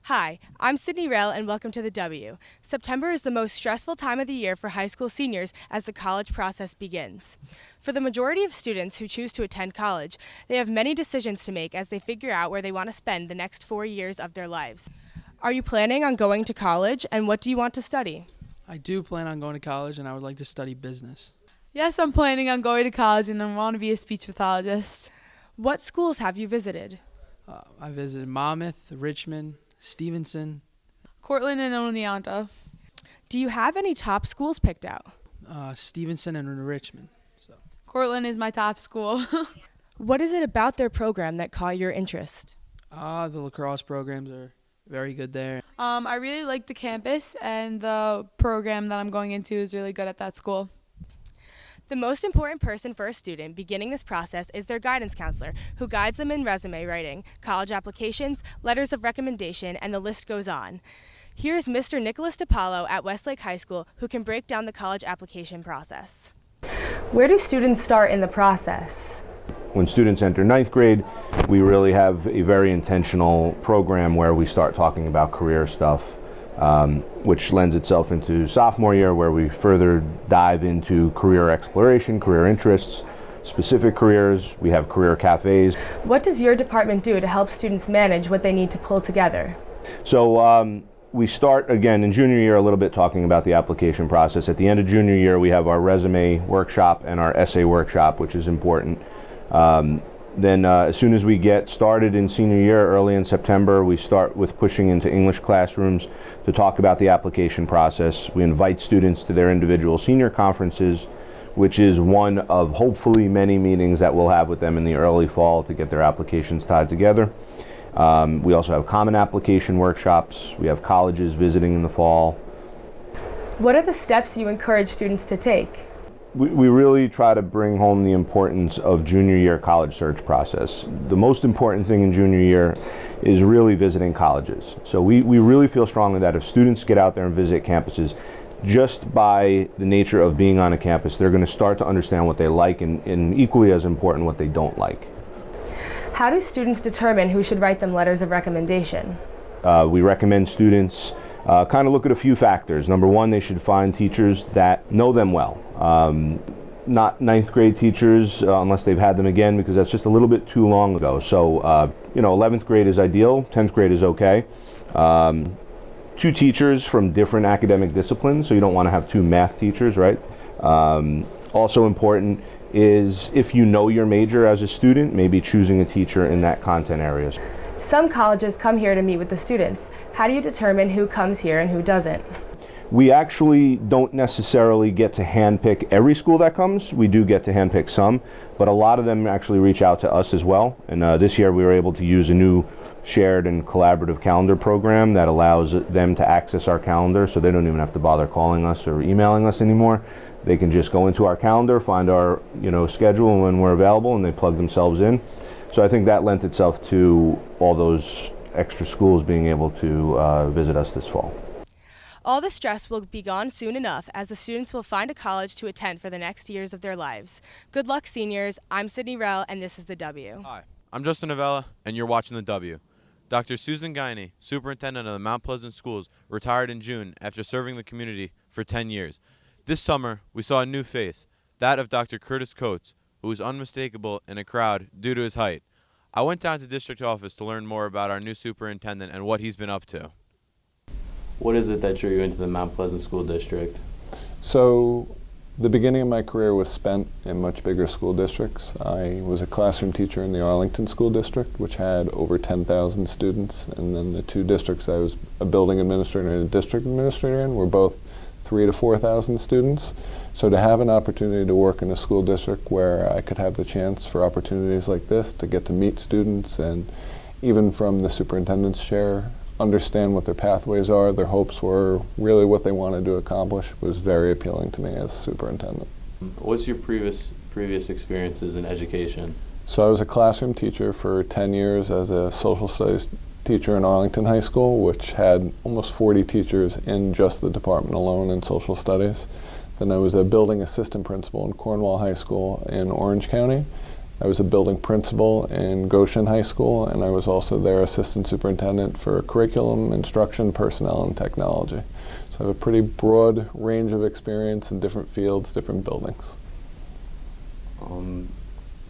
Hi, I'm Sydney Rell and welcome to the W. September is the most stressful time of the year for high school seniors as the college process begins. For the majority of students who choose to attend college, they have many decisions to make as they figure out where they want to spend the next 4 years of their lives. Are you planning on going to college, and what do you want to study? I do plan on going to college, and I would like to study business. Yes, I'm planning on going to college and I want to be a speech pathologist. What schools have you visited? I visited Monmouth, Richmond, Stevenson, Cortland and Oneonta. Do you have any top schools picked out? Stevenson and Richmond. Cortland is my top school. What is it about their program that caught your interest? The lacrosse programs are very good there. I really like the campus, and the program that I'm going into is really good at that school. The most important person for a student beginning this process is their guidance counselor, who guides them in resume writing, college applications, letters of recommendation, and the list goes on. Here's Mr. Nicholas DiPaolo at Westlake High School, who can break down the college application process. Where do students start in the process? When students enter ninth grade, we really have a very intentional program where we start talking about career stuff, which lends itself into sophomore year, where we further dive into career exploration, career interests, specific careers. We have career cafes. What does your department do to help students manage what they need to pull together? So we start again in junior year a little bit talking about the application process. At the end of junior year, we have our resume workshop and our essay workshop, which is important. Then as soon as we get started in senior year, early in September, we start with pushing into English classrooms to talk about the application process. We invite students to their individual senior conferences, which is one of hopefully many meetings that we'll have with them in the early fall to get their applications tied together. We also have common application workshops. We have colleges visiting in the fall. What are the steps you encourage students to take? We really try to bring home the importance of junior year college search process. The most important thing in junior year is really visiting colleges. So we really feel strongly that if students get out there and visit campuses, just by the nature of being on a campus, they're going to start to understand what they like and equally as important, what they don't like. How do students determine who should write them letters of recommendation? We recommend students kind of look at a few factors. Number one, they should find teachers that know them well. Not ninth grade teachers unless they've had them again, because that's just a little bit too long ago. So 11th grade is ideal, 10th grade is okay. Two teachers from different academic disciplines, so you don't want to have two math teachers, right? Also important is if you know your major as a student, maybe choosing a teacher in that content area. Some colleges come here to meet with the students. How do you determine who comes here and who doesn't? We actually don't necessarily get to handpick every school that comes. We do get to handpick some, but a lot of them actually reach out to us as well. And this year we were able to use a new shared and collaborative calendar program that allows them to access our calendar, so they don't even have to bother calling us or emailing us anymore. They can just go into our calendar, find our schedule and when we're available, and they plug themselves in. So I think that lent itself to all those extra schools being able to visit us this fall. All the stress will be gone soon enough as the students will find a college to attend for the next years of their lives. Good luck, seniors. I'm Sydney Rell, and this is the W. Hi, I'm Justin Avella, and you're watching the W. Dr. Susan Guiney, superintendent of the Mount Pleasant Schools, retired in June after serving the community for 10 years. This summer, we saw a new face, that of Dr. Curtis Coates, who was unmistakable in a crowd due to his height. I went down to district office to learn more about our new superintendent and what he's been up to. What is it that drew you into the Mount Pleasant School District? So the beginning of my career was spent in much bigger school districts. I was a classroom teacher in the Arlington School District, which had over 10,000 students, and then the two districts I was a building administrator and a district administrator in were both 3,000 to 4,000 students. So to have an opportunity to work in a school district where I could have the chance for opportunities like this, to get to meet students and even from the superintendent's chair, understand what their pathways are, their hopes were, really what they wanted to accomplish, was very appealing to me as superintendent. What's your previous experiences in education? So I was a classroom teacher for 10 years as a social studies teacher in Arlington High School, which had almost 40 teachers in just the department alone in social studies. Then I was a building assistant principal in Cornwall High School in Orange County. I was a building principal in Goshen High School, and I was also their assistant superintendent for curriculum, instruction, personnel, and technology. So I have a pretty broad range of experience in different fields, different buildings.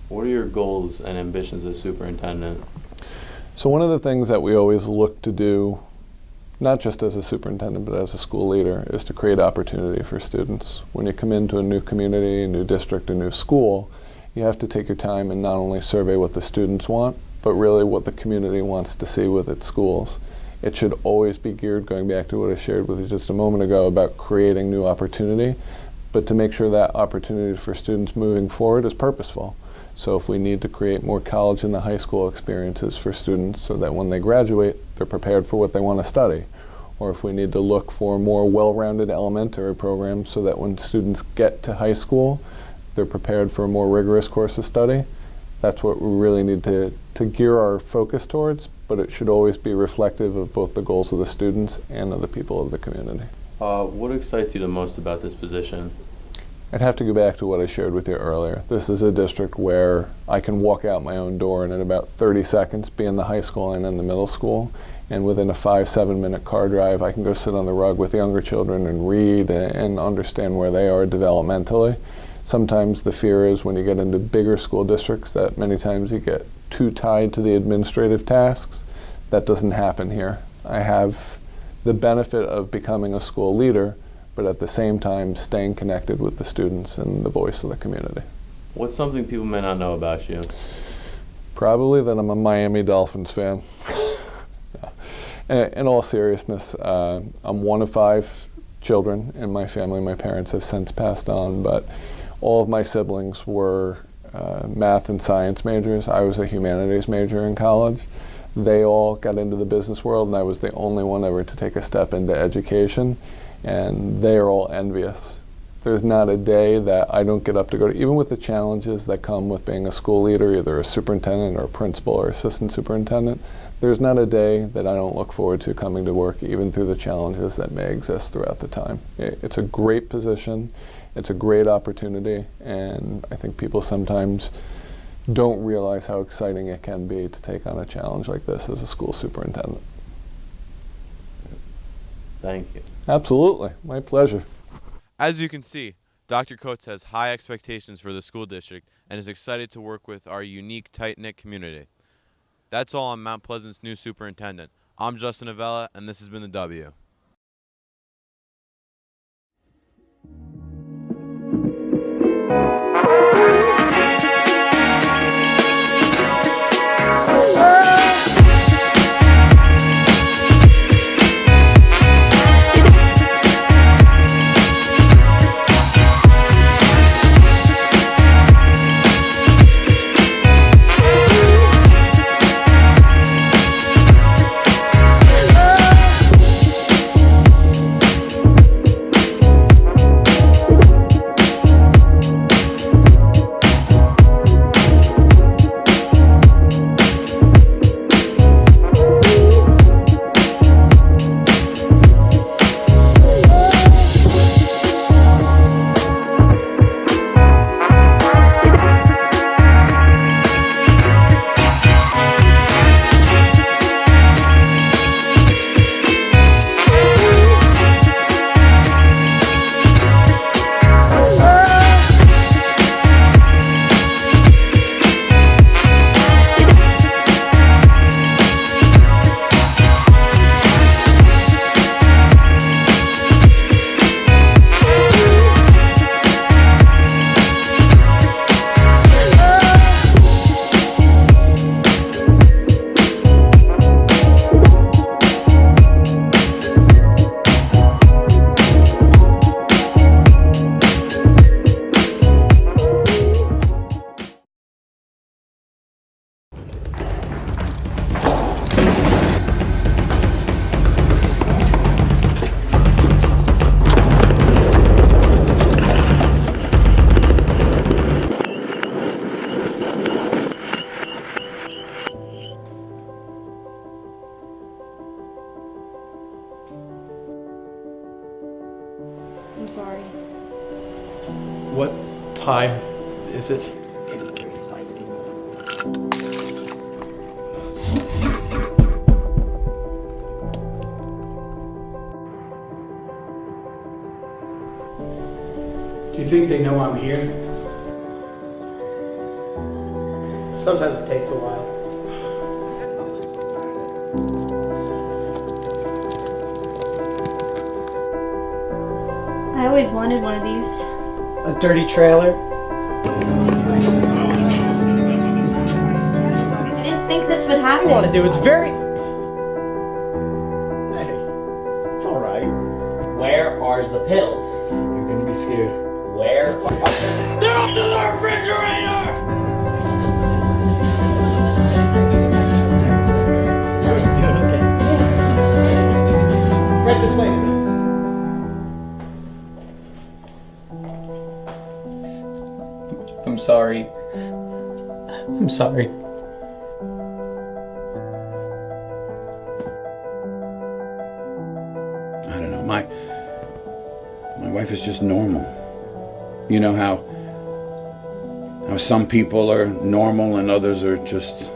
What are your goals and ambitions as superintendent? So one of the things that we always look to do, not just as a superintendent but as a school leader, is to create opportunity for students. When you come into a new community, a new district, a new school, you have to take your time and not only survey what the students want, but really what the community wants to see with its schools. It should always be geared, going back to what I shared with you just a moment ago, about creating new opportunity, but to make sure that opportunity for students moving forward is purposeful. So if we need to create more college and the high school experiences for students so that when they graduate, they're prepared for what they want to study, or if we need to look for more well-rounded elementary programs so that when students get to high school, they're prepared for a more rigorous course of study, that's what we really need to gear our focus towards, but it should always be reflective of both the goals of the students and of the people of the community. What excites you the most about this position? I'd have to go back to what I shared with you earlier. This is a district where I can walk out my own door and in about 30 seconds be in the high school and in the middle school. And within a 5-7 minute car drive, I can go sit on the rug with younger children and read and understand where they are developmentally. Sometimes the fear is when you get into bigger school districts that many times you get too tied to the administrative tasks. That doesn't happen here. I have the benefit of becoming a school leader, but at the same time staying connected with the students and the voice of the community. What's something people may not know about you? Probably that I'm a Miami Dolphins fan. In all seriousness, I'm one of 5 children in my family. My parents have since passed on, but all of my siblings were math and science majors. I was a humanities major in college. They all got into the business world, and I was the only one ever to take a step into education. And they are all envious. There's not a day that I don't get up to go to, even with the challenges that come with being a school leader, either a superintendent or a principal or assistant superintendent, there's not a day that I don't look forward to coming to work, even through the challenges that may exist throughout the time. It's a great position, it's a great opportunity, and I think people sometimes don't realize how exciting it can be to take on a challenge like this as a school superintendent. Thank you. Absolutely, my pleasure. As you can see, Dr. Coates has high expectations for the school district and is excited to work with our unique, tight-knit community. That's all on Mount Pleasant's new superintendent. I'm Justin Avella, and this has been The W. I'm sorry. What time is it? Do you think they know I'm here? Sometimes it takes a while. I always wanted one of these. A dirty trailer. I didn't think this would I happen. want to do it's very. Hey, it's all right. Where are the pills? You're gonna be scared. Where are... They're up to the refrigerator! Everyone's doing okay. Right this way, please. I'm sorry. I'm sorry. I don't know, my wife is just normal. You know how some people are normal and others are just...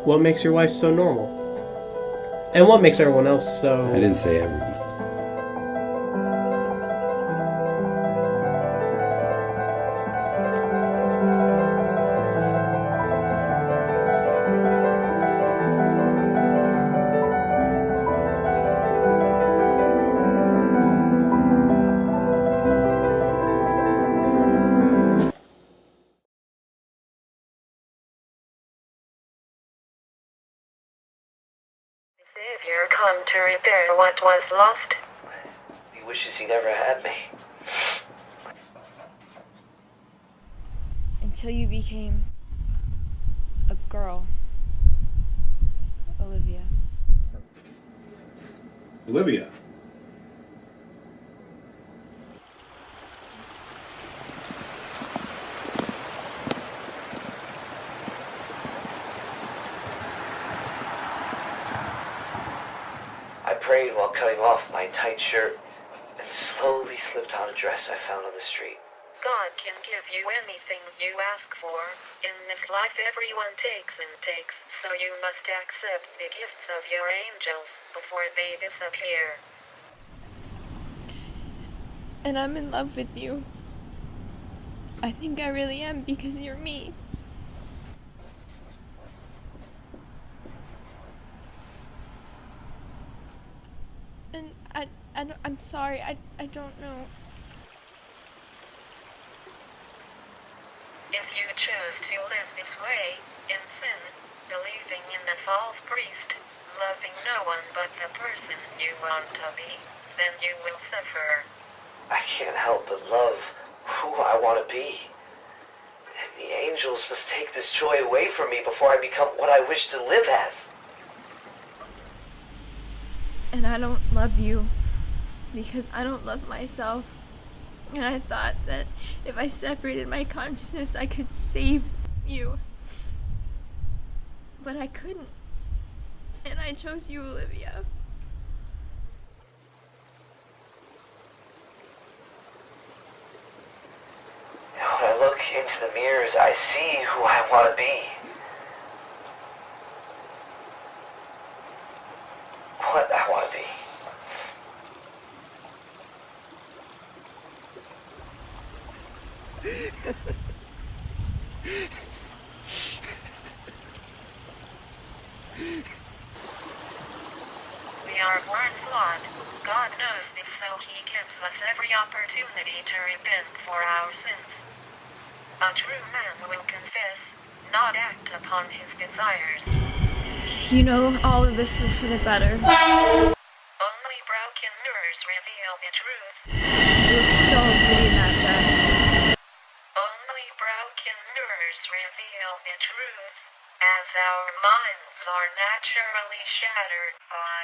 What makes your wife so normal? And what makes everyone else so... I didn't say everyone. Savior, come to repair what was lost. He wishes he never had me. Until you became a girl, Olivia. Olivia. I prayed while cutting off my tight shirt and slowly slipped on a dress I found on the street. God can give you anything you ask for. In this life everyone takes and takes, so you must accept the gifts of your angels before they disappear. And I'm in love with you. I think I really am because you're me. And I'm sorry, I don't know. If you choose to live this way, in sin, believing in a false priest, loving no one but the person you want to be, then you will suffer. I can't help but love who I want to be. And the angels must take this joy away from me before I become what I wish to live as. And I don't love you because I don't love myself. And I thought that if I separated my consciousness, I could save you. But I couldn't. And I chose you, Olivia. When I look into the mirrors, I see who I want to be. What I want to be. We are born flawed. God knows this, so he gives us every opportunity to repent for our sins. A true man will confess, not act upon his desires. You know, all of this was for the better. Only broken mirrors reveal the truth. You look so pretty in that dress. Only broken mirrors reveal the truth, as our minds are naturally shattered by